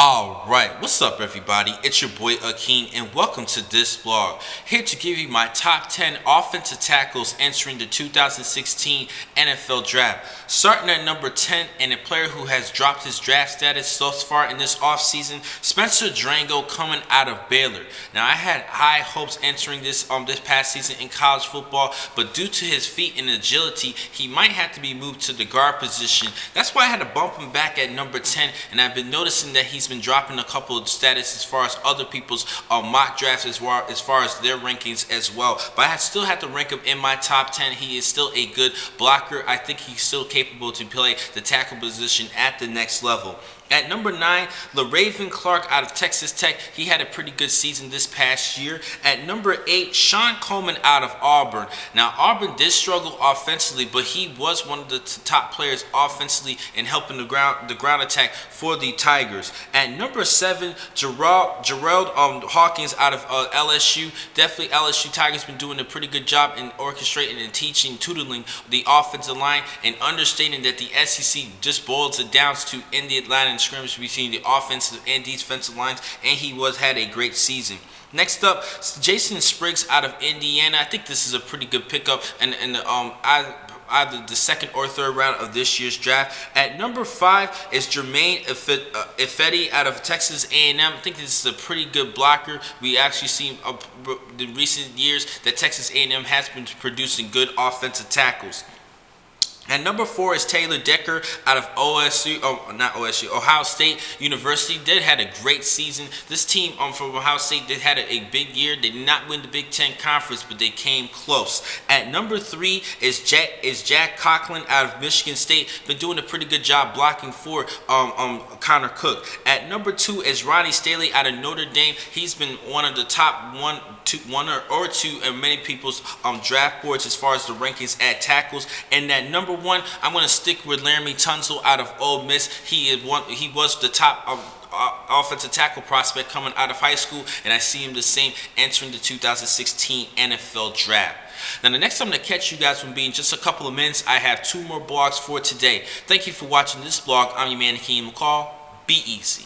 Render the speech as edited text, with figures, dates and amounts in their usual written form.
Alright, what's up everybody? It's your boy Akin and welcome to this vlog. Here to give you my top 10 offensive tackles entering the 2016 NFL Draft. Starting at number 10 and a player who has dropped his draft status thus far in this offseason, Spencer Drango coming out of Baylor. Now I had high hopes entering this past season in college football, but due to his feet and agility, he might have to be moved to the guard position. That's why I had to bump him back at number 10, and I've been noticing that he's been dropping a couple of status as far as other people's mock drafts as far as their rankings as well. But I still have to rank him in my top 10. He is still a good blocker. I think he's still capable to play the tackle position at the next level. At number 9, LaRaven Clark out of Texas Tech. He had a pretty good season this past year. At number 8, Sean Coleman out of Auburn. Now, Auburn did struggle offensively, but he was one of the top players offensively in helping the ground attack for the Tigers. At number 7, Gerald Hawkins out of LSU. Definitely LSU Tigers been doing a pretty good job in orchestrating and teaching, tutoring the offensive line and understanding that the SEC just boils it down to in the Atlanta scrimmage between the offensive and defensive lines, and he had a great season. Next up, Jason Spriggs out of Indiana. I think this is a pretty good pickup and either the second or third round of this year's draft. At number 5 is Jermaine Ifedi out of Texas A&M. I think this is a pretty good blocker. We actually seen in recent years that Texas A&M has been producing good offensive tackles. At number 4 is Taylor Decker out of Ohio State University. They had a great season. This team from Ohio State had a big year. They did not win the Big Ten Conference, but they came close. At number 3 is Jack Conklin out of Michigan State. Been doing a pretty good job blocking for Connor Cook. At number 2 is Ronnie Staley out of Notre Dame. He's been one of the top one or two in many people's draft boards as far as the rankings at tackles. And at number 1, I'm going to stick with Laramie Tunsil out of Ole Miss. He was the top offensive tackle prospect coming out of high school, and I see him the same entering the 2016 NFL Draft. Now, the next time to catch you guys will be in just a couple of minutes. I have 2 more blogs for today. Thank you for watching this blog. I'm your man, Akin McCall. Be easy.